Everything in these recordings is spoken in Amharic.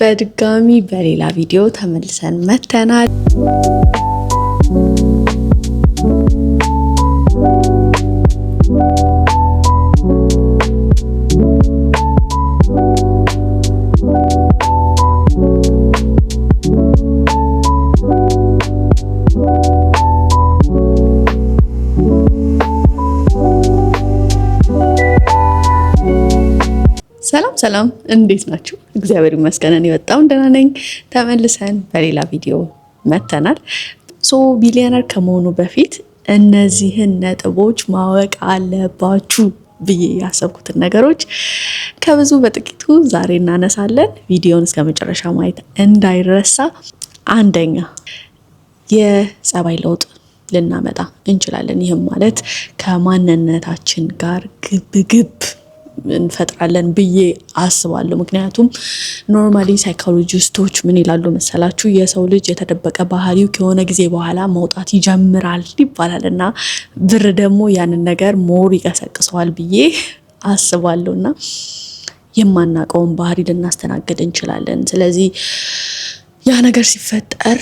በድጋሚ በሌላ ቪዲዮ ተመልሰን መተናል። ሰላም እንዴት ናችሁ? እግዚአብሔር ይመስገን እኔ በጣም ደህና ነኝ። ተመልሰን በሌላ ቪዲዮ መተናል። ቢሊዮነር ከመሆኑ በፊት እነዚህን ነጥቦች ማወቅ አለባችሁ ብዬ ያሰብኩትን ነገሮች ከብዙ በጥቂቱ ዛሬ እናነሳለን። ቪዲዮውን እስከ መጨረሻ ማየት እንዳይረሳ። አንደኛ፣ የጸባይ ለውጥ ልናመጣ እንችላለን። ይህም ማለት ከማንነታችን ጋር ግብግብ እንፈጥራለን ብዬ አስባለሁ። ምክንያቱም ኖርማሊ ሳይኮሎጂስቶች ምን ይላሉ መሰላችሁ? የሰው ልጅ የተደበቀ ባህሪው ከሆነ ጊዜ በኋላ መውጣት ይጀምራል ይባላል እና ብር ደግሞ ያንን ነገር ሞር ይቀሰቅሰዋል ብዬ አስባለሁ እና የማናውቀውን ባህሪ ልናስተናግድ እንችላለን። ስለዚህ ያ ነገር ሲፈጠር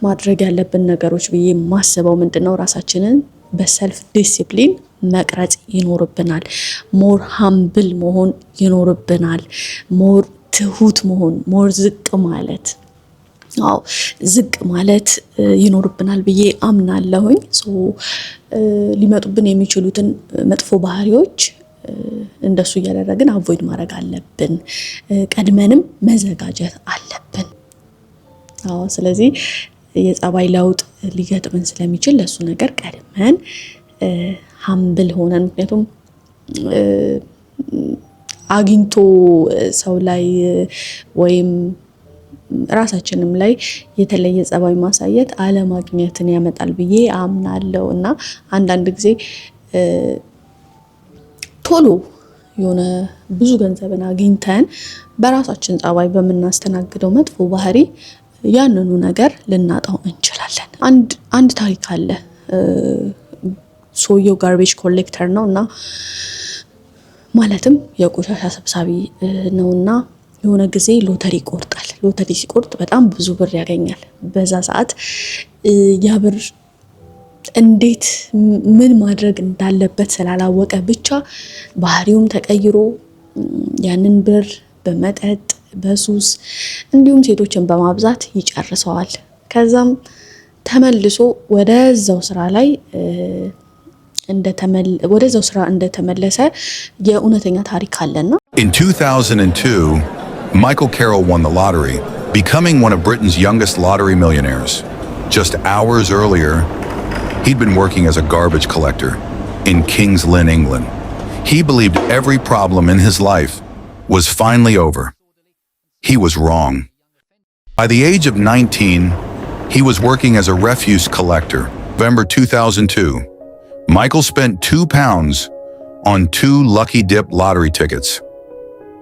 ማድረግ ያለብን ነገሮች ብዬ የማስበው ምንድነው? ራሳችንን በሰልፍ ዲሲፕሊን መቅረጽ ይኖርብናል። ሞር ሃምብል መሆን ይኖርብናል። ሞር ትሁት መሆን፣ ሞር ዝቅ ማለት ይኖርብናል ብዬ አምናለሁኝ። ሊመጡብን የሚችሉትን መጥፎ ባህሪዎች እንደሱ እያደረግን አቮይድ ማድረግ አለብን። ቀድመንም መዘጋጀት አለብን። ስለዚህ የጸባይ ለውጥ ሊገጥመን ስለሚችል ለሱ ነገር ቀድመን ሃምብል ሆነን፣ ምክንያቱም አግኝቶ ሰው ላይ ወይም ራሳችንም ላይ የተለየ ጸባይ ማሳየት አለማግኘትን ያመጣል ብዬ አምናለሁ እና አንዳንድ ጊዜ ቶሎ የሆነ ብዙ ገንዘብን አግኝተን በራሳችን ጸባይ በምናስተናግደው መጥፎ ባህሪ ያንኑ ነገር ልናጣው እንችላለን። አንድ ታሪክ አለ። ሰውየው ጋርቤጅ ኮሌክተር ነው እና ማለትም የቆሻሻ ሰብሳቢ ነውና የሆነ ጊዜ ሎተሪ ይቆርጣል። ሎተሪ ሲቆርጥ በጣም ብዙ ብር ያገኛል። በዛ ሰዓት ያ ብር እንዴት ምን ማድረግ እንዳለበት ስላላወቀ ብቻ ባህሪውም ተቀይሮ ያንን ብር በመጠጥ በሱስ እንዲሁም ሴቶችን በማብዛት ይጨርሰዋል። ከዛም ተመልሶ ወደዛው ስራ እንደተመለሰ የእውነተኛ ታሪክ አለና In 2002, Michael Carroll won the lottery, becoming one of Britain's youngest lottery millionaires. Just hours earlier, he'd been working as a garbage collector in Kings Lynn, England. He believed every problem in his life was finally over. He was wrong. By the age of 19, he was working as a refuse collector. November 2002, Michael spent £2 on 2 lucky dip lottery tickets.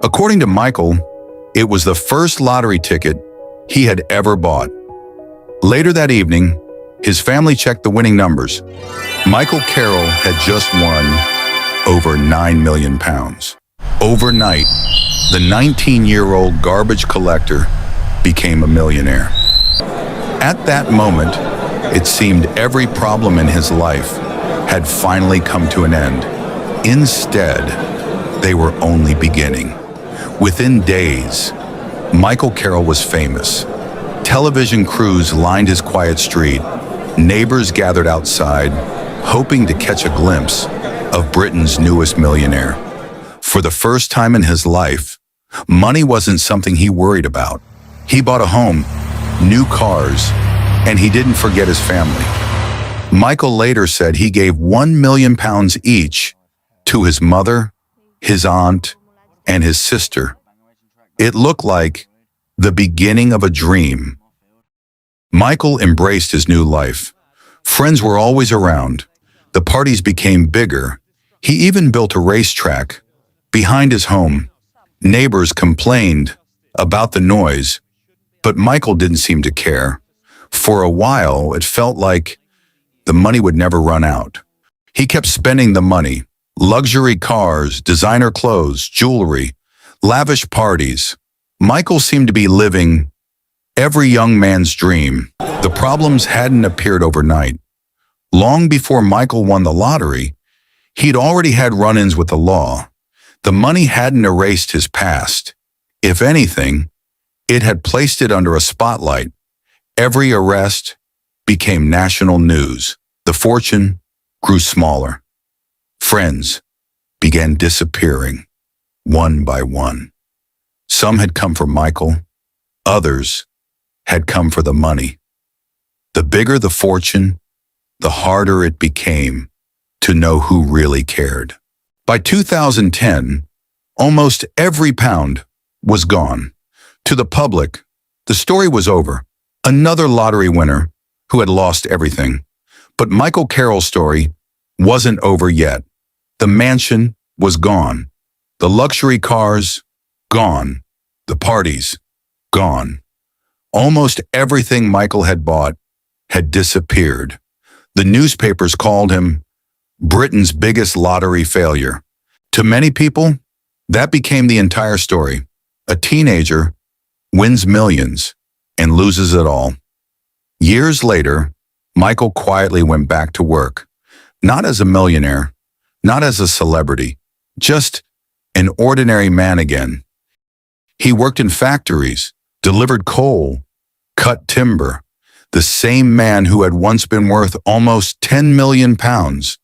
According to Michael, it was the first lottery ticket he had ever bought. Later that evening, his family checked the winning numbers. Michael Carroll had just won over £9 million. Overnight, the 19-year-old garbage collector became a millionaire. At that moment, it seemed every problem in his life had finally come to an end. Instead, they were only beginning. Within days, Michael Carroll was famous. Television crews lined his quiet street. Neighbors gathered outside, hoping to catch a glimpse of Britain's newest millionaire. For the first time in his life, money wasn't something he worried about. He bought a home, new cars, and he didn't forget his family. Michael later said he gave £1 million each to his mother, his aunt, and his sister. It looked like the beginning of a dream. Michael embraced his new life. Friends were always around. The parties became bigger. He even built a racetrack behind his home. Neighbors complained about the noise, but Michael didn't seem to care. For a while, it felt like the money would never run out. He kept spending the money, luxury cars, designer clothes, jewelry, lavish parties. Michael seemed to be living every young man's dream. The problems hadn't appeared overnight. Long before Michael won the lottery, he'd already had run-ins with the law. The money hadn't erased his past. If anything, it had placed it under a spotlight. Every arrest became national news. The fortune grew smaller. Friends began disappearing, one by one. Some had come for Michael. Others had come for the money. The bigger the fortune, the harder it became to know who really cared. By 2010, almost every pound was gone. To the public, the story was over. Another lottery winner who had lost everything. But Michael Carroll's story wasn't over yet. The mansion was gone. The luxury cars, gone. The parties, gone. Almost everything Michael had bought had disappeared. The newspapers called him Britain's biggest lottery failure. To many people, that became the entire story. A teenager wins millions and loses it all. Years later, Michael quietly went back to work, not as a millionaire, not as a celebrity, just an ordinary man again. He worked in factories, delivered coal, cut timber. The same man who had once been worth almost 10 million pounds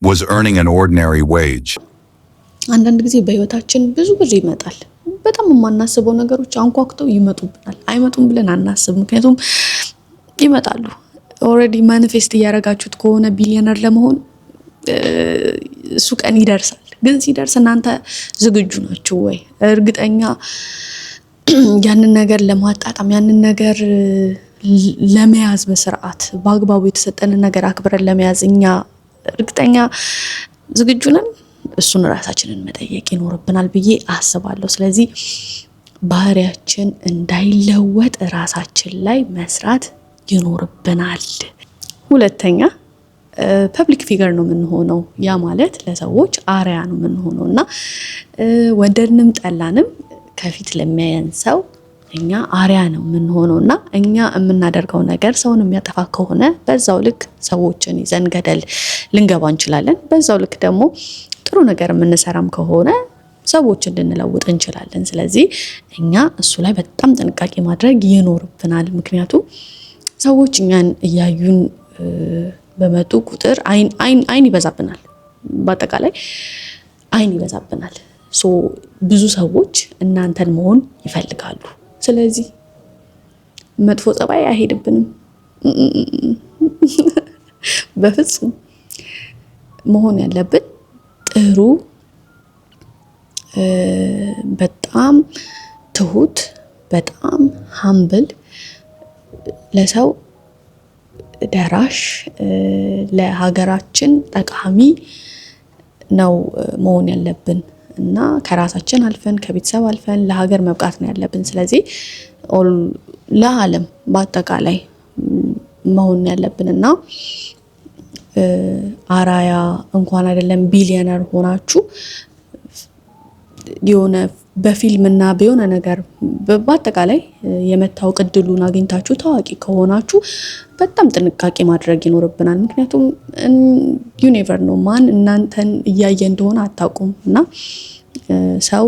was earning an ordinary wage. አንዳንድ ጊዜ በህይወታችን ብዙ ብር ይመጣል። በጣም የማናስበው ነገሮች አንኳኩተው ይመጡብናል። አይመጡም ብለን አናስብ፣ ምክንያቱም ይመጣሉ። ኦሬዲ ማኒፌስት እያረጋችሁት ከሆነ ቢሊዮነር ለመሆን እሱ ቀን ይደርሳል። ግን ሲደርስ እናንተ ዝግጁ ናችሁ ወይ? እርግጠኛ ያንን ነገር ለማጣጣም ያንን ነገር ለመያዝ በስርዓት በአግባቡ የተሰጠንን ነገር አክብረን ለመያዝ እኛ እርግጠኛ ዝግጁ ነን? እሱን ራሳችንን መጠየቅ ይኖርብናል ብዬ አስባለሁ። ስለዚህ ባህሪያችን እንዳይለወጥ ራሳችን ላይ መስራት ይኖርብናል። ሁለተኛ ፐብሊክ ፊገር ነው የምንሆነው። ያ ማለት ለሰዎች አርአያ ነው የምንሆነው እና ወደድንም ጠላንም ከፊት ለሚያየን ሰው እኛ አርአያ ነው የምንሆነው እና እኛ የምናደርገው ነገር ሰውን የሚያጠፋ ከሆነ በዛው ልክ ሰዎችን ይዘን ገደል ልንገባ እንችላለን። በዛው ልክ ደግሞ ጥሩ ነገር የምንሰራም ከሆነ ሰዎችን ልንለውጥ እንችላለን። ስለዚህ እኛ እሱ ላይ በጣም ጥንቃቄ ማድረግ ይኖርብናል። ምክንያቱም ሰዎች እኛን እያዩን በመጡ ቁጥር አይን ይበዛብናል። በአጠቃላይ አይን ይበዛብናል። ብዙ ሰዎች እናንተን መሆን ይፈልጋሉ። ስለዚህ መጥፎ ጸባይ አይሄድብንም። በፍጹም መሆን ያለብን ጥሩ፣ በጣም ትሁት፣ በጣም ሃምብል፣ ለሰው ደራሽ፣ ለሀገራችን ጠቃሚ ነው መሆን ያለብን እና ከራሳችን አልፈን ከቤተሰብ አልፈን ለሀገር መብቃት ነው ያለብን። ስለዚህ ለዓለም በአጠቃላይ መሆን ያለብንና አራያ እንኳን አይደለም ቢሊዮነር ሆናችሁ የሆነ በፊልምና በሆነ ነገር በአጠቃላይ የመታወቅ እድሉን አግኝታችሁ ታዋቂ ከሆናችሁ በጣም ጥንቃቄ ማድረግ ይኖርብናል። ምክንያቱም ዩ ኔቨር ኖ ማን እናንተን እያየ እንደሆነ አታውቁም እና ሰው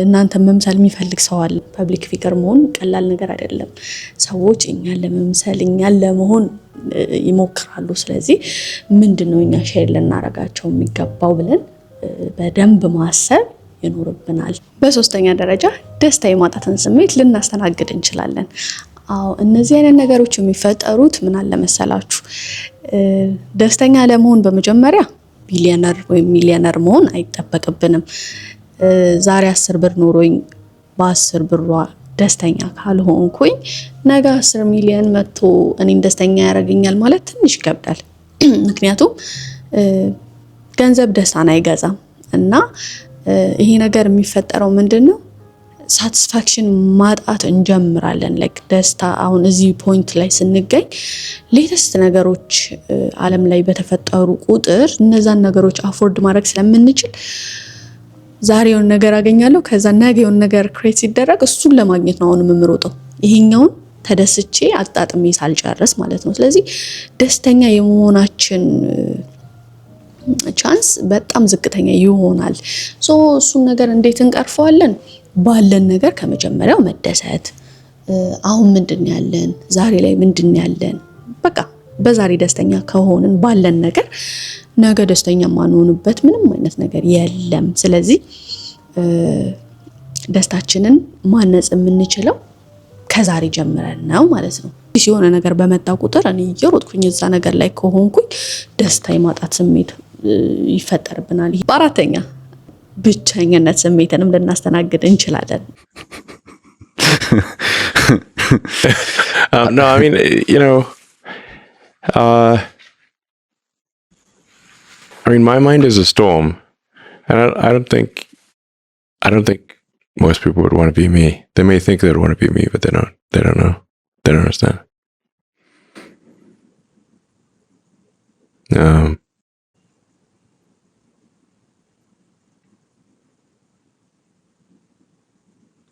እናንተን መምሰል የሚፈልግ ሰው አለ። ፐብሊክ ፊገር መሆን ቀላል ነገር አይደለም። ሰዎች እኛን ለመምሰል እኛን ለመሆን ይሞክራሉ። ስለዚህ ምንድነው እኛ ሼር ልናረጋቸው የሚገባው ብለን በደንብ ማሰብ ይኖርብናል። በሶስተኛ ደረጃ ደስታ የማጣትን ስሜት ልናስተናግድ እንችላለን። እነዚህ አይነት ነገሮች የሚፈጠሩት ምን አለ መሰላችሁ? ደስተኛ ለመሆን በመጀመሪያ ቢሊዮነር ወይም ሚሊዮነር መሆን አይጠበቅብንም። ዛሬ 10 ብር ኖሮኝ በ10 ብሯ ደስተኛ ካልሆንኩኝ ነገ 10 ሚሊዮን መጥቶ እኔን ደስተኛ ያደርገኛል ማለት ትንሽ ይከብዳል። ምክንያቱም ገንዘብ ደስታን አይገዛም እና ይሄ ነገር የሚፈጠረው ምንድነው? ሳቲስፋክሽን ማጣት እንጀምራለን። ላይክ ደስታ አሁን እዚህ ፖይንት ላይ ስንገኝ ሌተስት ነገሮች ዓለም ላይ በተፈጠሩ ቁጥር እነዛን ነገሮች አፎርድ ማድረግ ስለምንችል ዛሬውን ነገር አገኛለሁ ከዛ ነገውን ነገር ክሬት ሲደረግ እሱን ለማግኘት ነው አሁን የምሮጠው ይሄኛውን ተደስቼ አጣጥሜ ሳልጨርስ ማለት ነው። ስለዚህ ደስተኛ የመሆናችን ቻንስ በጣም ዝቅተኛ ይሆናል። እሱን ነገር እንዴት እንቀርፈዋለን? ባለን ነገር ከመጀመሪያው መደሰት። አሁን ምንድን ያለን ዛሬ ላይ ምንድን ያለን በቃ በዛሬ ደስተኛ ከሆንን ባለን ነገር ነገ ደስተኛ ማንሆንበት ምንም አይነት ነገር የለም። ስለዚህ ደስታችንን ማነጽ የምንችለው ከዛሬ ጀምረን ነው ማለት ነው። ሲሆነ ነገር በመጣ ቁጥር እኔ እየሮጥኩኝ እዛ ነገር ላይ ከሆንኩኝ ደስታ የማጣት ስሜት ይፈጠርብናል። በአራተኛ ብቸኝነት ስሜትንም ልናስተናግድ እንችላለን። No, I mean, you know, I mean, my mind is a storm, and I don't think most people would want to be me. They may think they would want to be me, but they don't. They don't know. They don't understand.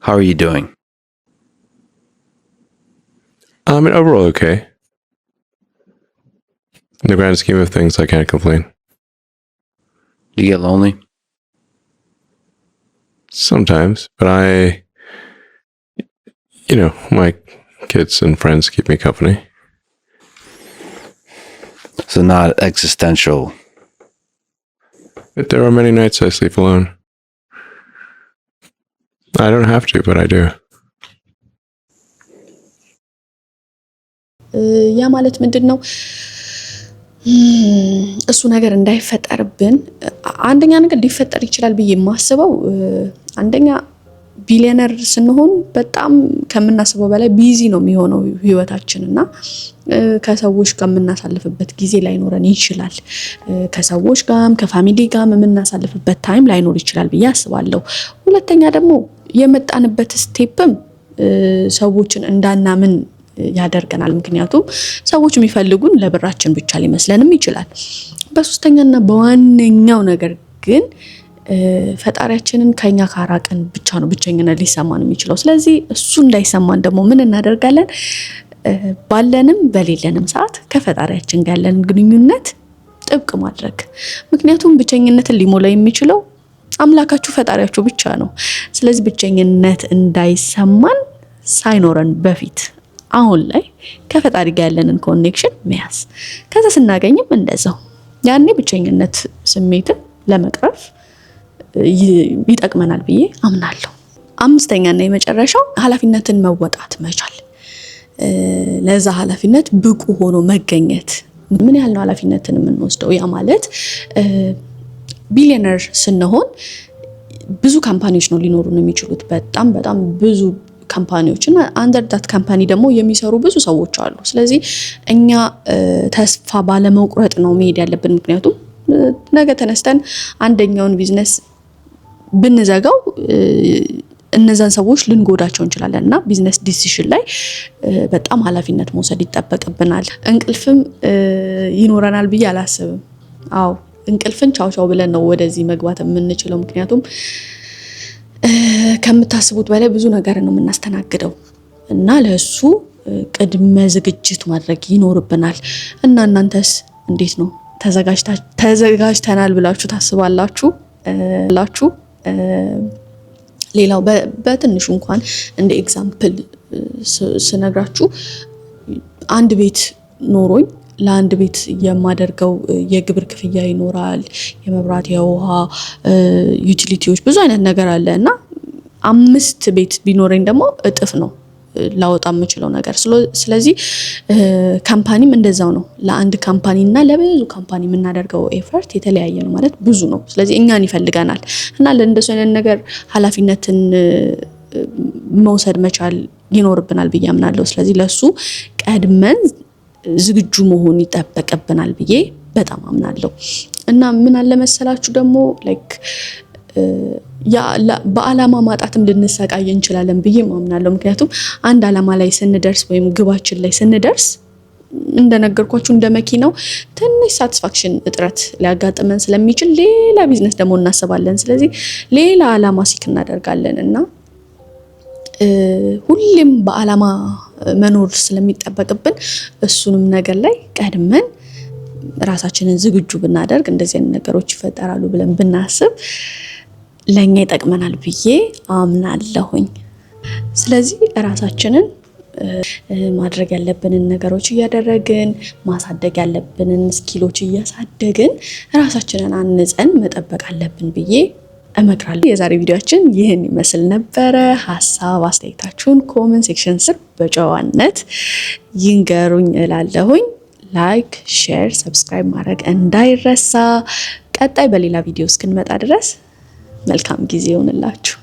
How are you doing? I mean, overall, okay. In the grand scheme of things, I can't complain. Do you get lonely? Sometimes, but my kids and friends keep me company. So not existential. But there are many nights I sleep alone. I don't have to, but I do. ያ ማለት ምንድነው? እሱ ነገር እንዳይፈጠርብን አንደኛ ነገር ሊፈጠር ይችላል ብዬ የማስበው አንደኛ ቢሊየነር ስንሆን በጣም ከምናስበው በላይ ቢዚ ነው የሚሆነው ህይወታችንና ከሰዎች ጋር የምናሳልፍበት ጊዜ ላይኖረን ይችላል። ከሰዎች ጋርም ከፋሚሊ ጋርም የምናሳልፍበት ታይም ላይኖር ይችላል ብዬ አስባለሁ። ሁለተኛ ደግሞ የመጣንበት ስቴፕም ሰዎችን እንዳናምን ያደርገናል። ምክንያቱም ሰዎች የሚፈልጉን ለብራችን ብቻ ሊመስለንም ይችላል። በሶስተኛና በዋነኛው ነገር ግን ፈጣሪያችንን ከኛ ካራቀን ብቻ ነው ብቸኝነት ሊሰማን የሚችለው። ስለዚህ እሱ እንዳይሰማን ደግሞ ምን እናደርጋለን? ባለንም በሌለንም ሰዓት ከፈጣሪያችን ጋር ያለን ግንኙነት ጥብቅ ማድረግ። ምክንያቱም ብቸኝነትን ሊሞላ የሚችለው አምላካችሁ ፈጣሪያችሁ ብቻ ነው። ስለዚህ ብቸኝነት እንዳይሰማን ሳይኖረን በፊት አሁን ላይ ከፈጣሪ ጋር ያለንን ኮኔክሽን መያዝ። ከዛ ስናገኝም እንደዛው ያኔ ብቸኝነት ስሜትን ለመቅረፍ ይጠቅመናል ብዬ አምናለሁ። አምስተኛና የመጨረሻው ኃላፊነትን መወጣት መቻል። ለዛ ኃላፊነት ብቁ ሆኖ መገኘት። ምን ያህል ነው ኃላፊነትን የምንወስደው? ያ ማለት ቢሊየነር ስንሆን ብዙ ካምፓኒዎች ነው ሊኖሩን የሚችሉት። በጣም በጣም ብዙ ካምፓኒዎች እና አንደር ዳት ካምፓኒ ደግሞ የሚሰሩ ብዙ ሰዎች አሉ። ስለዚህ እኛ ተስፋ ባለመቁረጥ ነው መሄድ ያለብን። ምክንያቱም ነገ ተነስተን አንደኛውን ቢዝነስ ብንዘጋው እነዛን ሰዎች ልንጎዳቸው እንችላለን እና ቢዝነስ ዲሲሽን ላይ በጣም ኃላፊነት መውሰድ ይጠበቅብናል። እንቅልፍም ይኖረናል ብዬ አላስብም። አዎ እንቅልፍን ቻው ቻው ብለን ነው ወደዚህ መግባት የምንችለው። ምክንያቱም ከምታስቡት በላይ ብዙ ነገር ነው የምናስተናግደው እና ለሱ ቅድመ ዝግጅት ማድረግ ይኖርብናል። እና እናንተስ እንዴት ነው? ተዘጋጅተናል ብላችሁ ታስባላችሁ? ሌላው በትንሹ እንኳን እንደ ኤግዛምፕል ስነግራችሁ አንድ ቤት ኖሮኝ ለአንድ ቤት የማደርገው የግብር ክፍያ ይኖራል፣ የመብራት፣ የውሃ፣ ዩቲሊቲዎች ብዙ አይነት ነገር አለ እና 5 ቤት ቢኖረኝ ደግሞ እጥፍ ነው ላወጣ የምችለው ነገር። ስለዚህ ካምፓኒም እንደዛው ነው። ለአንድ ካምፓኒ እና ለብዙ ካምፓኒ የምናደርገው ኤፈርት የተለያየ ነው ማለት ብዙ ነው። ስለዚህ እኛን ይፈልጋናል እና ለእንደሱ አይነት ነገር ኃላፊነትን መውሰድ መቻል ይኖርብናል ብዬ አምናለሁ። ስለዚህ ለሱ ቀድመን ዝግጁ መሆን ይጠበቅብናል ብዬ በጣም አምናለሁ። እና ምን አለ መሰላችሁ ደግሞ ላይክ በአላማ ማጣትም ልንሰቃይ እንችላለን ብዬ አምናለሁ። ምክንያቱም አንድ አላማ ላይ ስንደርስ ወይም ግባችን ላይ ስንደርስ እንደነገርኳችሁ እንደ መኪናው ትንሽ ሳቲስፋክሽን እጥረት ሊያጋጥመን ስለሚችል ሌላ ቢዝነስ ደግሞ እናስባለን። ስለዚህ ሌላ አላማ ሲክ እናደርጋለን እና ሁሌም በአላማ መኖር ስለሚጠበቅብን እሱንም ነገር ላይ ቀድመን ራሳችንን ዝግጁ ብናደርግ እንደዚህ አይነት ነገሮች ይፈጠራሉ ብለን ብናስብ ለኛ ይጠቅመናል ብዬ አምናለሁኝ። ስለዚህ ራሳችንን ማድረግ ያለብንን ነገሮች እያደረግን ማሳደግ ያለብንን ስኪሎች እያሳደግን ራሳችንን አንጸን መጠበቅ አለብን ብዬ እመክራለሁ። የዛሬ ቪዲዮአችን ይህን ይመስል ነበረ። ሀሳብ አስተያየታችሁን ኮሜንት ሴክሽን ስር በጨዋነት ይንገሩኝ እላለሁኝ። ላይክ፣ ሼር፣ ሰብስክራይብ ማድረግ እንዳይረሳ። ቀጣይ በሌላ ቪዲዮ እስክንመጣ ድረስ መልካም ጊዜ ይሁንላችሁ።